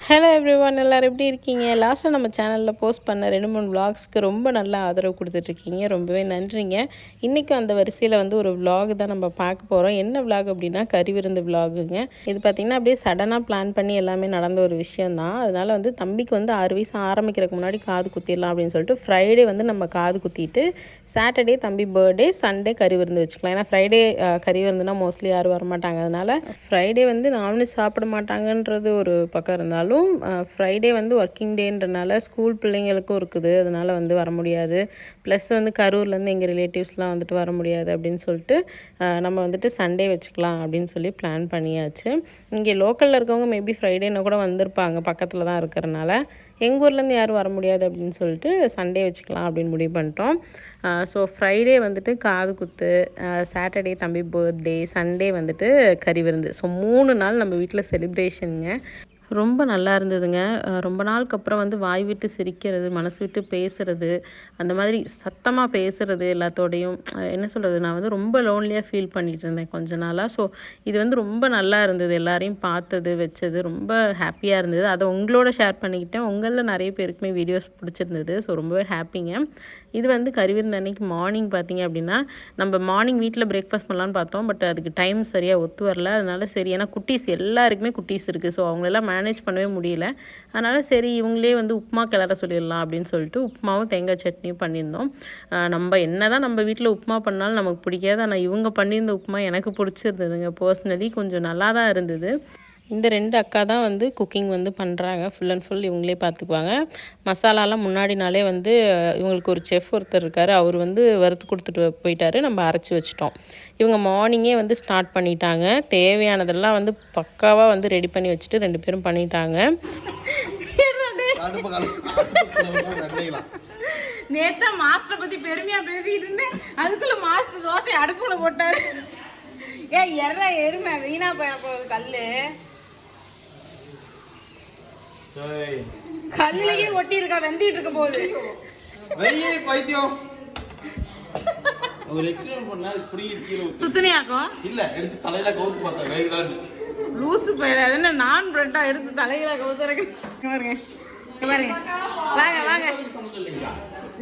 Hello everyone, எல்லோரும் எப்படி இருக்கீங்க? லாஸ்ட்டாக நம்ம சேனலில் போஸ்ட் பண்ண 2-3 விளாக்ஸ்க்கு ரொம்ப நல்லா ஆதரவு கொடுத்துட்ருக்கீங்க. ரொம்பவே நன்றிங்க. இன்றைக்கும் அந்த வரிசையில் வந்து ஒரு விளாக் தான் நம்ம பார்க்க போகிறோம். என்ன விளாக் அப்படின்னா கறி விருந்து விளாகுங்க. இது பார்த்திங்கன்னா அப்படியே சடனாக பிளான் பண்ணி எல்லாமே நடந்த ஒரு விஷயந்தான். அதனால் வந்து தம்பிக்கு வந்து 6 வயசு ஆரம்பிக்கிறதுக்கு முன்னாடி காது குத்திடலாம் அப்படின்னு சொல்லிட்டு ஃப்ரைடே வந்து நம்ம காது குத்திட்டு சாட்டர்டே தம்பி பர்த்டே, சண்டே கறி விருந்து வச்சுக்கலாம். ஏன்னா ஃப்ரைடே கறி விருந்துனா மோஸ்ட்லி யாரும் வரமாட்டாங்க. அதனால் ஃப்ரைடே வந்து நான்வெஜ் சாப்பிட மாட்டாங்கன்றது ஒரு பக்கம் இருந்தாலும் ஃப்ரைடே வந்து ஒர்க்கிங் டேன்றனால ஸ்கூல் பிள்ளைங்களுக்கும் இருக்குது. அதனால் வந்து வர முடியாது. ப்ளஸ் வந்து கரூர்லேருந்து எங்கள் ரிலேட்டிவ்ஸ்லாம் வந்துட்டு வர முடியாது அப்படின்னு சொல்லிட்டு நம்ம வந்துட்டு சண்டே வச்சுக்கலாம் அப்படின்னு சொல்லி பிளான் பண்ணியாச்சு. இங்கே லோக்கலில் இருக்கவங்க மேபி ஃப்ரைடேனா கூட வந்திருப்பாங்க, பக்கத்தில் தான் இருக்கிறனால. எங்கள் ஊர்லேருந்து யாரும் வர முடியாது அப்படின்னு சொல்லிட்டு சண்டே வச்சுக்கலாம் அப்படின்னு முடிவு பண்ணிட்டோம். ஸோ ஃப்ரைடே வந்துட்டு காது குத்து, சாட்டர்டே தம்பி பர்த்டே, சண்டே வந்துட்டு கறி விருந்து. ஸோ 3 நாள் நம்ம வீட்டில் செலிப்ரேஷனுங்க. ரொம்ப நல்லா இருந்ததுங்க. ரொம்ப நாளுக்கு அப்புறம் வந்து வாய் விட்டு சிரிக்கிறது, மனசு விட்டு பேசுகிறது, அந்த மாதிரி சத்தமாக பேசுகிறது எல்லாத்தோடையும். என்ன சொல்கிறது, நான் வந்து ரொம்ப லோன்லியாக ஃபீல் பண்ணிகிட்டு இருந்தேன் கொஞ்ச நாளாக. ஸோ இது வந்து ரொம்ப நல்லா இருந்தது. எல்லாரையும் பார்த்தது வச்சது ரொம்ப ஹாப்பியாக இருந்தது. அதை உங்களோட ஷேர் பண்ணிக்கிட்டேன். உங்களில் நிறைய பேருக்குமே வீடியோஸ் பிடிச்சிருந்தது. ஸோ ரொம்பவே ஹாப்பிங்க. இது வந்து கறி விருந்து அன்னைக்கு மார்னிங் பார்த்திங்க அப்படின்னா, நம்ம மார்னிங் வீட்டில் பிரேக்ஃபாஸ்ட் பண்ணலான்னு பார்த்தோம். பட் அதுக்கு டைம் சரியாக ஒத்து வரல. அதனால சரி, ஏன்னா குட்டீஸ் எல்லாருக்குமே குட்டீஸ் இருக்குது. ஸோ அவங்களெல்லாம் மேனேஜ் பண்ணவே முடியல. அதனால் சரி இவங்களே வந்து உப்புமா கிளற சொல்லிடலாம் அப்படின்னு சொல்லிட்டு உப்புமாவும் தேங்காய் சட்னியும் பண்ணியிருந்தோம். நம்ம என்ன தான் நம்ம வீட்டில் உப்புமா பண்ணாலும் நமக்கு பிடிக்காது. ஆனால் இவங்க பண்ணியிருந்த உப்புமா எனக்கு பிடிச்சிருந்ததுங்க. பர்சனலி கொஞ்சம் நல்லா தான் இருந்தது. இந்த 2 அக்கா தான் வந்து குக்கிங் வந்து பண்ணுறாங்க. ஃபுல் அண்ட் ஃபுல் இவங்களே பார்த்துக்குவாங்க. மசாலாலாம் முன்னாடி நாளே வந்து இவங்களுக்கு ஒரு செஃப் ஒருத்தர் இருக்கார். அவர் வந்து வறுத்து கொடுத்துட்டு போயிட்டார். நம்ம அரைச்சி வச்சிட்டோம். இவங்க மார்னிங்கே வந்து ஸ்டார்ட் பண்ணிட்டாங்க. தேவையானதெல்லாம் வந்து பக்காவாக வந்து ரெடி பண்ணி வச்சுட்டு 2 பேரும் பண்ணிட்டாங்க. நேத்தா மாஸ்டரை பற்றி பெருமையாக பேசிக்கிட்டு இருந்தேன். அதுக்குள்ள மாஸ்டர் தோசை அடுப்புல போட்டார். எருமை வீணா போயிட போகுது. கல்லுலயே ஒட்டி இருக்கா, வெந்திட்டு இருக்க போகுது. வெளியே பைத்தியம். ஒரு எக்ஸ்பெரிமென்ட் பண்ணா புடிங்கி கீழ ஊத்து. சுத்தனியாக்கும் இல்ல, எடுத்து தலையில கவுத்து பார்த்தா வேகலாம். லூசு பையல, என்ன நான் பிரெட்டா எடுத்து தலையில கவுத்துறக்கு. பாருங்க பாருங்க, வாங்க வாங்க.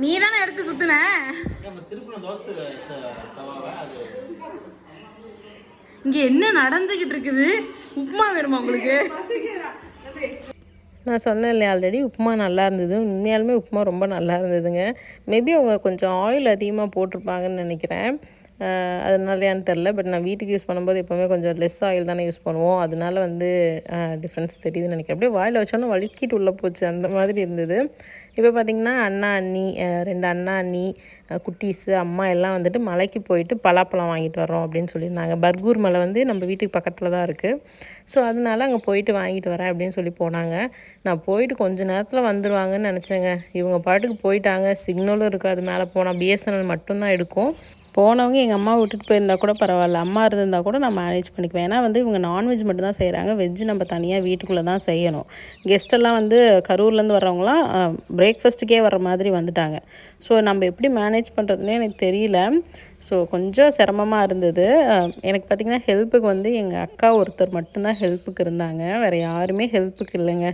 நீ தானே எடுத்து சுத்துன. நம்ம திருப்பன தோசை தவாவை அது. இங்க என்ன நடந்துகிட்டு இருக்குது? உப்புமா வேணுமா உங்களுக்கு? நான் சொன்னேன் இல்லையா ஆல்ரெடி, உப்புமா நல்லா இருந்தது. உண்மையாலுமே உப்புமா ரொம்ப நல்லா இருந்ததுங்க. மேபி அவங்க கொஞ்சம் ஆயில் அதிகமாக போட்டிருப்பாங்கன்னு நினைக்கிறேன். அதனாலையான்னு தெரில. பட் நான் வீட்டுக்கு யூஸ் பண்ணும்போது எப்போவுமே கொஞ்சம் லெஸ் ஆயில் தானே யூஸ் பண்ணுவோம். அதனால வந்து டிஃப்ரென்ஸ் தெரியுதுன்னு நினைக்கிறேன். அப்படியே வாயில் வச்சோன்னா வலிக்கிட்டு உள்ளே போச்சு, அந்த மாதிரி இருந்தது. இப்போ பார்த்திங்கன்னா அண்ணா அண்ணி, 2 அண்ணா அண்ணி, குட்டீஸு, அம்மா எல்லாம் வந்துட்டு மலைக்கு போயிட்டு பலாப்பழம் வாங்கிட்டு வரோம் அப்படின்னு சொல்லியிருந்தாங்க. பர்கூர் மலை வந்து நம்ம வீட்டுக்கு பக்கத்தில் தான் இருக்குது. ஸோ அதனால அங்கே போயிட்டு வாங்கிட்டு வரேன் அப்படின்னு சொல்லி போனாங்க. நான் போயிட்டு கொஞ்சம் நேரத்தில் வந்துடுவாங்கன்னு நினச்சேங்க. இவங்க பாட்டுக்கு போயிட்டாங்க. சிக்னலும் இருக்காது. மேலே போனால் பிஎஸ்என்எல் மட்டும்தான் எடுக்கும். போனவங்க எங்கள் அம்மா விட்டுட்டு போயிருந்தா கூட பரவாயில்ல, அம்மா இருந்திருந்தால் கூட நான் மேனேஜ் பண்ணிக்குவேன். ஏன்னா வந்து இவங்க நான்வெஜ் மட்டும் தான் செய்கிறாங்க. வெஜ்ஜு நம்ம தனியாக வீட்டுக்குள்ளே தான் செய்யணும். கெஸ்ட்டெல்லாம் வந்து கரூர்லேருந்து வர்றவங்களாம் பிரேக்ஃபாஸ்ட்டுக்கே வர மாதிரி வந்துட்டாங்க. ஸோ நம்ம எப்படி மேனேஜ் பண்ணுறதுனே எனக்கு தெரியல. ஸோ கொஞ்சம் சிரமமாக இருந்தது. எனக்கு பார்த்திங்கன்னா ஹெல்ப்புக்கு வந்து எங்கள் அக்கா ஒருத்தர் மட்டும்தான் ஹெல்ப்புக்கு இருந்தாங்க. வேறு யாருமே ஹெல்ப்புக்கு இல்லைங்க.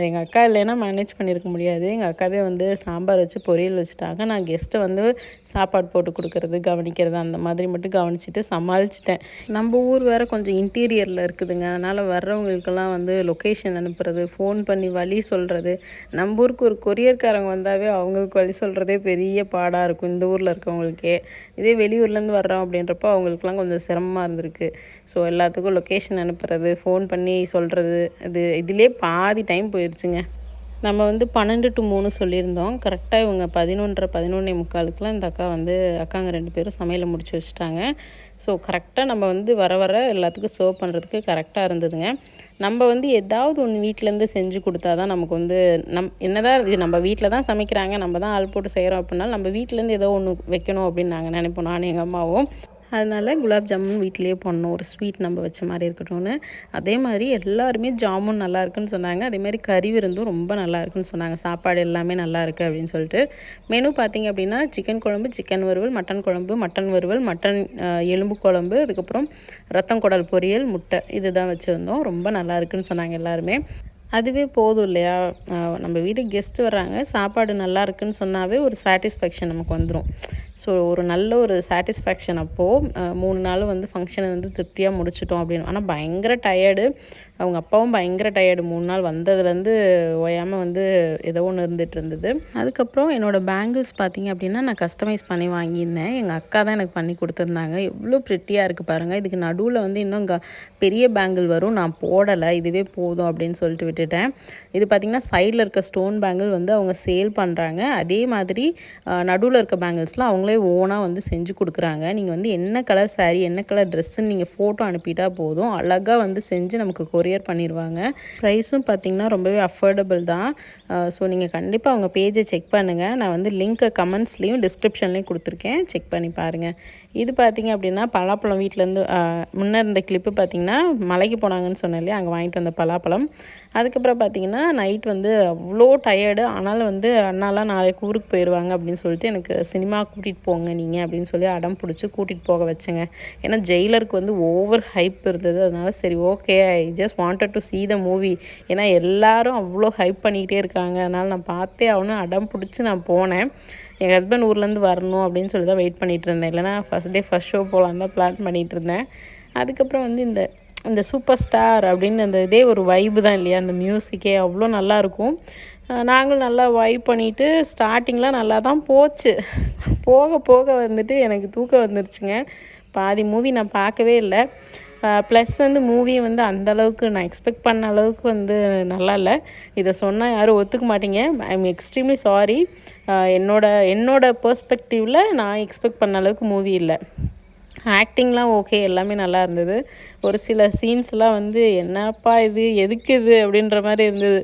எங்கள் அக்கா இல்லைன்னா மேனேஜ் பண்ணியிருக்க முடியாது. எங்கள் அக்காவே வந்து சாம்பார் வச்சு பொரியல் வச்சுட்டாங்க. நான் கெஸ்ட்டை வந்து சாப்பாடு போட்டு கொடுக்குறது, கவனிக்கிறது அந்த மாதிரி மட்டும் கவனிச்சிட்டு சமாளிச்சிட்டேன். நம்ம ஊர் வேறு கொஞ்சம் இன்டீரியரில் இருக்குதுங்க. அதனால் வர்றவங்களுக்கெல்லாம் வந்து லொக்கேஷன் அனுப்புறது, ஃபோன் பண்ணி வழி சொல்கிறது. நம்ம ஊருக்கு ஒரு கொரியர்காரங்க வந்தாவே அவங்களுக்கு வழி சொல்கிறதே பெரிய பாடாக இருக்கும் இந்த ஊரில் இருக்கவங்களுக்கே. இதே வெளியூர்லேருந்து வர்றோம் அப்படின்றப்போ அவங்களுக்குலாம் கொஞ்சம் சிரமமாக இருந்திருக்கு. ஸோ எல்லாத்துக்கும் லொக்கேஷன் அனுப்புறது, ஃபோன் பண்ணி சொல்கிறது, இதிலே பாதி டைம் போயிடுச்சுங்க. நம்ம வந்து 12 to 3 சொல்லியிருந்தோம். கரெக்டாக இவங்க 11:45 இந்த அக்கா வந்து அக்காங்க 2 பேரும் சமையலை முடிச்சு வச்சுட்டாங்க. ஸோ கரெக்டாக நம்ம வந்து வர எல்லாத்துக்கும் சர்வ் பண்ணுறதுக்கு கரெக்டாக இருந்ததுங்க. நம்ம வந்து ஏதாவது ஒன்று வீட்டிலேருந்து செஞ்சு கொடுத்தா தான் நமக்கு வந்து என்னதான் இது நம்ம வீட்டில் தான் சமைக்கிறாங்க, நம்ம தான் ஆள் போட்டு செய்கிறோம் அப்படின்னாலும் நம்ம வீட்டிலேருந்து ஏதோ ஒன்று வைக்கணும் அப்படின்னு நாங்கள் நினைப்போம், நானும் எங்கள் அம்மாவும். அதனால் குலாப் ஜாமுன் வீட்டிலேயே பண்ணோம், ஒரு ஸ்வீட் நம்ம வச்ச மாதிரி இருக்கட்டும்னு. அதே மாதிரி எல்லாருமே ஜாமுன் நல்லா இருக்குன்னு சொன்னாங்க. அதேமாதிரி கறி விருந்தும் ரொம்ப நல்லா இருக்குன்னு சொன்னாங்க. சாப்பாடு எல்லாமே நல்லா இருக்குது அப்படின்னு சொல்லிட்டு. மெனு பார்த்திங்க அப்படின்னா சிக்கன் குழம்பு, சிக்கன் வறுவல், மட்டன் குழம்பு, மட்டன் வறுவல், மட்டன் எலும்பு குழம்பு, அதுக்கப்புறம் ரத்தம் குடல் பொரியல், முட்டை, இது தான் வச்சுருந்தோம். ரொம்ப நல்லா இருக்குன்னு சொன்னாங்க எல்லாருமே. அதுவே போதும் இல்லையா? நம்ம வீட்டுக்கு கெஸ்ட்டு வர்றாங்க, சாப்பாடு நல்லா இருக்குன்னு சொன்னாவே ஒரு சாட்டிஸ்ஃபேக்ஷன் நமக்கு வந்துடும். ஸோ ஒரு நல்ல ஒரு சாட்டிஸ்ஃபேக்ஷன் அப்போது 3 நாளும் வந்து ஃபங்க்ஷனை வந்து திருப்தியாக முடிச்சிட்டோம் அப்படின்னு. ஆனால் பயங்கர டயர்டு. அவங்க அப்பாவும் பயங்கர டயர்டு. 3 நாள் வந்ததுலேருந்து ஓயாமல் வந்து ஏதோ ஒன்று இருந்துகிட்டு இருந்தது. அதுக்கப்புறம் என்னோடய பேங்கிள்ஸ் பார்த்திங்க அப்படின்னா நான் கஸ்டமைஸ் பண்ணி வாங்கியிருந்தேன். எங்கள் அக்கா தான் எனக்கு பண்ணி கொடுத்துருந்தாங்க. எவ்வளோ ப்ரிட்டியாக இருக்குது பாருங்கள். இதுக்கு நடுவில் வந்து இன்னும் பெரிய பேங்கிள் வரும். நான் போடலை, இதுவே போதும் அப்படின்னு சொல்லிட்டு விட்டுட்டேன். இது பார்த்திங்கன்னா சைடில் இருக்க ஸ்டோன் பேங்கிள் வந்து அவங்க சேல் பண்ணுறாங்க. அதே மாதிரி நடுவில் இருக்க பேங்கிள்ஸ்லாம் அவங்களே ஓனாக வந்து செஞ்சு கொடுக்குறாங்க. நீங்கள் வந்து என்ன கலர் சாரீ, என்ன கலர் ட்ரெஸ்ஸுன்னு நீங்கள் ஃபோட்டோ அனுப்பிட்டா போதும், அழகாக வந்து செஞ்சு நமக்கு கொரியர் பண்ணிடுவாங்க. ப்ரைஸும் பார்த்திங்கன்னா ரொம்பவே அஃபோர்டபுள் தான். ஸோ நீங்கள் கண்டிப்பாக அவங்க பேஜை செக் பண்ணுங்கள். நான் வந்து லிங்க்கை கமெண்ட்ஸ்லேயும் டிஸ்கிரிப்ஷன்லேயும் கொடுத்துருக்கேன், செக் பண்ணி பாருங்கள். இது பார்த்திங்க அப்படின்னா பலாப்பழம் வீட்டிலேருந்து முன்னே இருந்த கிளிப்பு பார்த்திங்கன்னா மலைக்கு போனாங்கன்னு சொன்னேன் இல்லையா, அங்கே வாங்கிட்டு வந்த பலாப்பழம். அதுக்கப்புறம் பார்த்திங்கன்னா நைட் வந்து அவ்வளோ டயர்டு. ஆனாலும் வந்து அண்ணாலாம் நாளைக்கு ஊருக்கு போயிடுவாங்க அப்படின்னு சொல்லிட்டு எனக்கு சினிமா கூட்டிகிட்டு போங்க நீங்கள் அப்படின்னு சொல்லி அடம் பிடிச்சி கூட்டிகிட்டு போக வச்சுங்க. ஏன்னா ஜெயிலருக்கு வந்து ஓவர் ஹைப் இருந்தது. அதனால சரி okay, I just wanted to see the movie. ஏன்னா எல்லாரும் அவ்வளோ ஹைப் பண்ணிக்கிட்டே இருக்காங்க. அதனால் நான் பார்த்தே ஆகணும், அடம் பிடிச்சி நான் போனேன். எங்கள் ஹஸ்பண்ட் ஊர்லேருந்து வரணும் அப்படின்னு சொல்லி தான் வெயிட் பண்ணிகிட்டு இருந்தேன். இல்லைனா ஃபஸ்ட் ஷோ போகலான்னு தான் பிளான் பண்ணிகிட்டு இருந்தேன். அதுக்கப்புறம் வந்து இந்த சூப்பர் ஸ்டார் அப்படின்னு அந்த இதே ஒரு வைப்பு தான் இல்லையா, அந்த மியூசிக்கே அவ்வளோ நல்லாயிருக்கும். நாங்களும் நல்லா வைப் பண்ணிவிட்டு ஸ்டார்டிங்லாம் நல்லா தான் போச்சு. போக போக வந்துட்டு எனக்கு தூக்கம் வந்துருச்சுங்க. பாதி மூவி நான் பார்க்கவே இல்லை. ப்ளஸ் வந்து மூவி வந்து அந்தளவுக்கு நான் எக்ஸ்பெக்ட் பண்ண அளவுக்கு வந்து நல்லா இல்லை. இதை சொன்னால் யாரும் ஒத்துக்க மாட்டீங்க. I am extremely sorry. என்னோட பெர்ஸ்பெக்டிவில் நான் எக்ஸ்பெக்ட் பண்ண அளவுக்கு மூவி இல்லை. ஆக்டிங்லாம் ஓகே, எல்லாமே நல்லா இருந்தது. ஒரு சில சீன்ஸ்லாம் வந்து என்னப்பா இது, எதுக்கு இது அப்படின்ற மாதிரி இருந்தது.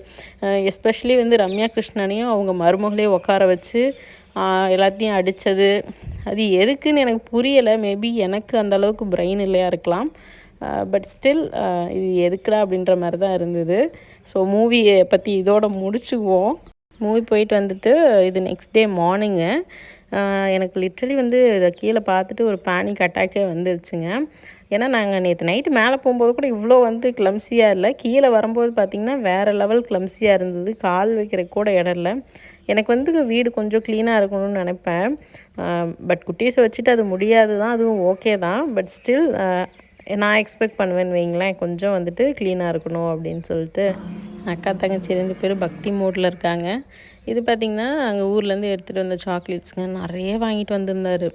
எஸ்பெஷலி வந்து ரம்யா கிருஷ்ணனையும் அவங்க மருமகளையும் உட்கார வச்சு எல்லாத்தையும் அடித்தது, அது எதுக்குன்னு எனக்கு புரியலை. மேபி எனக்கு அந்தளவுக்கு பிரெயின் இல்லையா இருக்கலாம். பட் ஸ்டில் இது எதுக்குடா அப்படின்ற மாதிரி தான் இருந்தது. ஸோ மூவியை பற்றி இதோட முடிச்சுக்குவோம். மூவி போயிட்டு வந்துட்டு இது நெக்ஸ்ட் டே மார்னிங்கு. எனக்கு லிட்ரலி வந்து இதை கீழே பார்த்துட்டு ஒரு பேனிக் அட்டாக்கே வந்துருச்சுங்க. ஏன்னா நாங்கள் நேற்று நைட்டு மேலே போகும்போது கூட இவ்வளோ வந்து கிளம்ஸியாக இல்லை. கீழே வரும்போது பார்த்திங்கன்னா வேறு லெவல் கிளம்ஸியாக இருந்தது. கால் வைக்கிற கூட இடம் இல்லை. எனக்கு வந்து வீடு கொஞ்சம் க்ளீனாக இருக்கணும்னு நினைப்பேன். பட் குட்டீஸை வச்சுட்டு அது முடியாது தான், அதுவும் ஓகே தான். பட் ஸ்டில் நான் எக்ஸ்பெக்ட் பண்ணுவேன்னு வைங்களேன், கொஞ்சம் வந்துட்டு க்ளீனாக இருக்கணும் அப்படின்னு சொல்லிட்டு. அக்கா தங்கச்சி 2 பேரும் பக்தி மோடில் இருக்காங்க. இது பார்த்திங்கன்னா அங்கே ஊர்லேருந்து எடுத்துகிட்டு வந்த சாக்லேட்ஸுங்க நிறைய வாங்கிட்டு வந்திருந்தார்.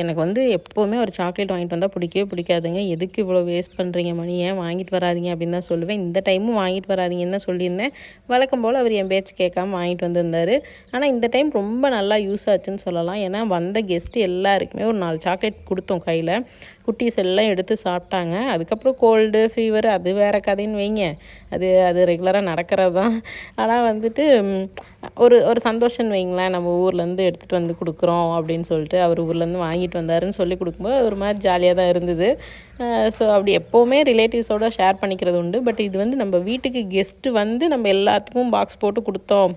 எனக்கு வந்து எப்போவுமே ஒரு சாக்லேட் வாங்கிட்டு வந்தால் பிடிக்கவே பிடிக்காதுங்க. எதுக்கு இவ்வளோ வேஸ்ட் பண்ணுறீங்க மணி, ஏன் வாங்கிட்டு வராதிங்க அப்படின்னு தான் சொல்லுவேன். இந்த டைமும் வாங்கிட்டு வராதிங்கன்னு தான் சொல்லியிருந்தேன். வழக்கம் போல் அவர் என் பேச்சு கேட்காம வாங்கிட்டு வந்திருந்தார். ஆனால் இந்த டைம் ரொம்ப நல்லா யூஸ் ஆச்சுன்னு சொல்லலாம். ஏன்னா வந்த கெஸ்ட்டு எல்லாருக்குமே ஒரு 4 சாக்லேட் கொடுத்தோம் கையில். குட்டீஸ் எல்லாம் எடுத்து சாப்பிட்டாங்க. அதுக்கப்புறம் கோல்டு ஃபீவர் அது வேறு கதைன்னு வைங்க, அது ரெகுலராக நடக்கிறது தான். ஆனால் வந்துட்டு ஒரு சந்தோஷம்னு வைங்களேன், நம்ம ஊர்லேருந்து எடுத்துகிட்டு வந்து கொடுக்குறோம் அப்படின்னு சொல்லிட்டு அவர் ஊர்லேருந்து வாங்கிட்டு வந்தாருன்னு சொல்லி கொடுக்கும்போது ஒரு மாதிரி ஜாலியாக தான் இருந்தது. ஸோ அப்படி எப்போவுமே ரிலேட்டிவ்ஸோடு ஷேர் பண்ணிக்கிறது உண்டு. பட் இது வந்து நம்ம வீட்டுக்கு கெஸ்ட்டு வந்து நம்ம எல்லாத்துக்கும் பாக்ஸ் போட்டு கொடுத்தோம்.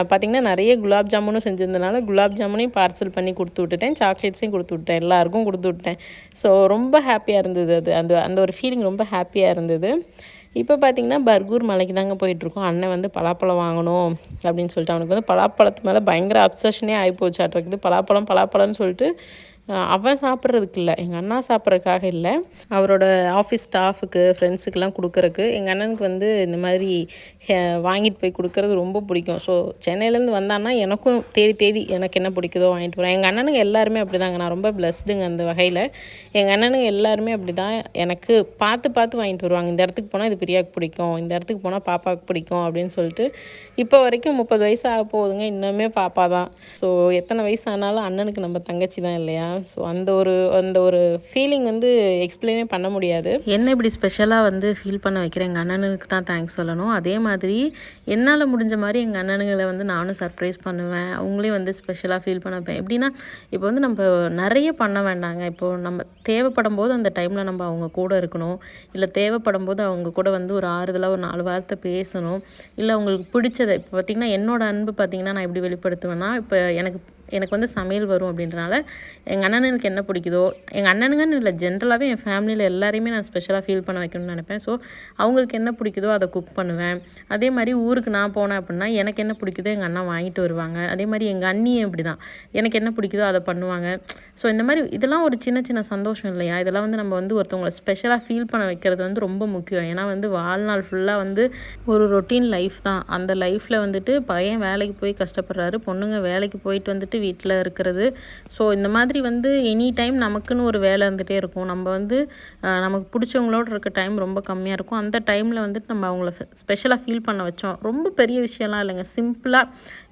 பார்த்திங்கன்னா நிறைய குலாப் ஜாமுனும் செஞ்சுருந்தனால குலாப் ஜாமுனையும் பார்சல் பண்ணி கொடுத்து விட்டுட்டேன், சாக்லேட்ஸையும் கொடுத்து விட்டேன், எல்லாருக்கும் கொடுத்து விட்டேன். ஸோ ரொம்ப ஹாப்பியாக இருந்தது. அந்த ஒரு ஃபீலிங் ரொம்ப ஹாப்பியாக இருந்தது. இப்போ பார்த்திங்கன்னா பர்கூர் மலைக்கு தாங்க போயிட்டுருக்கோம். அண்ணன் வந்து பலாப்பழம் வாங்கணும் அப்படின்னு சொல்லிட்டு அவனுக்கு வந்து பலாப்பழத்து மேலே பயங்கர அப்சஷனே ஆகிப்போச்சாட்டிருக்குது. பலாப்பழம்னு சொல்லிட்டு அவன் சாப்பிட்றதுக்கு இல்லை, எங்கள் அண்ணா சாப்பிட்றதுக்காக இல்லை, அவரோட ஆஃபீஸ் ஸ்டாஃபுக்கு ஃப்ரெண்ட்ஸுக்கெலாம் கொடுக்குறக்கு. எங்கள் அண்ணனுக்கு வந்து இந்த மாதிரி வாங்கிட்டு போய் கொடுக்குறது ரொம்ப பிடிக்கும். ஸோ சென்னையிலேருந்து வந்தான்னா எனக்கும் தேடி எனக்கு என்ன பிடிக்குதோ வாங்கிட்டு போகிறேன். எங்கள் அண்ணனுங்க எல்லாருமே அப்படி தாங்க. நான் ரொம்ப பிளஸ்டுங்க அந்த வகையில். எங்கள் அண்ணனுங்க எல்லாருமே அப்படி தான், எனக்கு பார்த்து வாங்கிட்டு வருவாங்க. இந்த இடத்துக்கு போனால் இது பிரியாவுக்கு பிடிக்கும், இந்த இடத்துக்கு போனால் பாப்பாவுக்கு பிடிக்கும் அப்படின்னு சொல்லிட்டு. இப்போ வரைக்கும் 30 வயசு ஆக போகுதுங்க, இன்னுமே பாப்பா தான். ஸோ எத்தனை வயசு ஆனாலும் அண்ணனுக்கு நம்ம தங்கச்சி தான் இல்லையா? ஸோ அந்த ஒரு ஃபீலிங் வந்து எக்ஸ்பிளைனே பண்ண முடியாது. என்ன இப்படி ஸ்பெஷலாக வந்து ஃபீல் பண்ண வைக்கிறேன் எங்கள் அண்ணனுக்கு தான் தேங்க்ஸ் சொல்லணும். அதே மாதிரி என்னால் முடிஞ்ச மாதிரி எங்கள் அண்ணனுங்களை வந்து நானும் சர்ப்ரைஸ் பண்ணுவேன், அவங்களையும் வந்து ஸ்பெஷலாக ஃபீல் பண்ண வைப்பேன். எப்படின்னா இப்போ வந்து நம்ம நிறைய பண்ண வேண்டாங்க. இப்போது நம்ம தேவைப்படும் போது அந்த டைமில் நம்ம அவங்க கூட இருக்கணும். இல்லை தேவைப்படும் போது அவங்க கூட வந்து ஒரு ஆறுதலாக ஒரு 4 வார்த்தை பேசணும். இல்லை அவங்களுக்கு பிடிச்சதை இப்போ பார்த்திங்கன்னா என்னோடய அன்பு பார்த்திங்கன்னா நான் எப்படி வெளிப்படுத்துவேன்னா, இப்போ எனக்கு எனக்கு வந்து சமையல் வரும் அப்படின்றனால எங்கள் அண்ணனுக்கு என்ன பிடிக்குதோ, எங்கள் அண்ணனுங்கன்னு இல்லை, ஜென்ரலாகவே என் ஃபேமிலியில் எல்லாரையுமே நான் ஸ்பெஷலாக ஃபீல் பண்ண வைக்கணும்னு நினைப்பேன். ஸோ அவங்களுக்கு என்ன பிடிக்குதோ அதை குக் பண்ணுவேன். அதே மாதிரி ஊருக்கு நான் போனேன் அப்படின்னா எனக்கு என்ன பிடிக்குதோ எங்கள் அண்ணா வாங்கிட்டு வருவாங்க. அதே மாதிரி எங்கள் அண்ணியும் இப்படி தான், எனக்கு என்ன பிடிக்குதோ அதை பண்ணுவாங்க. ஸோ இந்த மாதிரி இதெல்லாம் ஒரு சின்ன சின்ன சந்தோஷம் இல்லையா? இதெல்லாம் வந்து நம்ம வந்து ஒருத்தவங்களை ஸ்பெஷலாக ஃபீல் பண்ண வைக்கிறது வந்து ரொம்ப முக்கியம். ஏன்னா வந்து வாழ்நாள் ஃபுல்லாக வந்து ஒரு ரொட்டீன் லைஃப் தான். அந்த லைஃப்பில் வந்துட்டு பையன் வேலைக்கு போய் கஷ்டப்படுறாரு, பொண்ணுங்க வேலைக்கு போயிட்டு வந்துட்டு வீட்டில் இருக்கிறது. ஸோ இந்த மாதிரி வந்து எனி டைம் நமக்குன்னு ஒரு வேலை இருந்துகிட்டே இருக்கும். நம்ம வந்து நமக்கு பிடிச்சவங்களோட இருக்க டைம் ரொம்ப கம்மியாக இருக்கும். அந்த டைமில் வந்துட்டு நம்ம அவங்கள ஸ்பெஷலாக ஃபீல் பண்ண வச்சோம். ரொம்ப பெரிய விஷயம்லாம் இல்லைங்க, சிம்பிளாக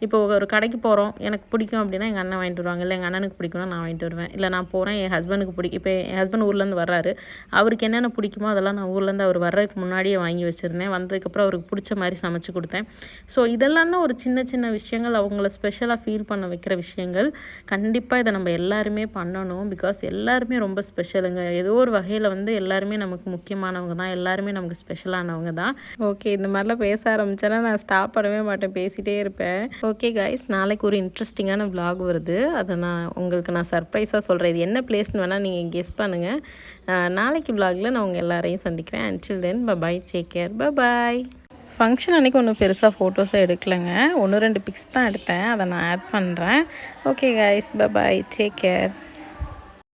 இப்போ ஒரு கடைக்கு போகிறோம், எனக்கு பிடிக்கும் அப்படின்னா எங்கள் அண்ணன் வாங்கிட்டு வருவாங்க, இல்லை எங்கள் அண்ணனுக்கு பிடிக்கும்னா நான் வாங்கிட்டு வருவேன். இல்லை நான் போகிறேன், என் ஹஸ்பண்டுக்கு பிடிக்கும், இப்போ என் ஹஸ்பண்ட் ஊர்லேருந்து வர்றாரு, அவருக்கு என்னென்ன பிடிக்குமோ அதெல்லாம் நான் ஊர்லேருந்து அவர் வர்றதுக்கு முன்னாடியே வாங்கி வச்சுருந்தேன். வந்ததுக்கப்புறம் அவருக்கு பிடிச்ச மாதிரி சமைச்சு கொடுத்தேன். ஸோ இதெல்லாம் தான் ஒரு சின்ன சின்ன விஷயங்கள், அவங்கள ஸ்பெஷலாக ஃபீல் பண்ண வைக்கிற விஷயங்கள். கண்டிப்பாக இதை நம்ம எல்லாருமே பண்ணணும். பிகாஸ் எல்லாருமே ரொம்ப ஸ்பெஷலுங்க. ஏதோ ஒரு வகையில் வந்து எல்லாருமே நமக்கு முக்கியமானவங்க தான், எல்லாருமே நமக்கு ஸ்பெஷலானவங்க தான். ஓகே, இந்த மாதிரிலாம் பேச ஆரம்பித்தேன்னா நான் ஸ்டாப் பண்ணவே மாட்டேன், பேசிகிட்டே இருப்பேன். ஓகே கைஸ், நாளைக்கு ஒரு இன்ட்ரெஸ்டிங்கான vlog வருது. அதை உங்களுக்கு நான் சர்ப்ரைஸாக சொல்கிறேன். இது என்ன பிளேஸ்னு வேணால் நீங்கள் கெஸ் பண்ணுங்கள். நாளைக்கு vlogல நான் உங்கள் எல்லாரையும் சந்திக்கிறேன். until then bye, take care, bye. Function அன்றைக்கி ஒன்றும் பெருசாக ஃபோட்டோஸாக எடுக்கலைங்க, 1-2 பிக்ஸ் தான் எடுத்தேன், அதை நான் ஆட் பண்ணுறேன். Okay guys, bye, take care.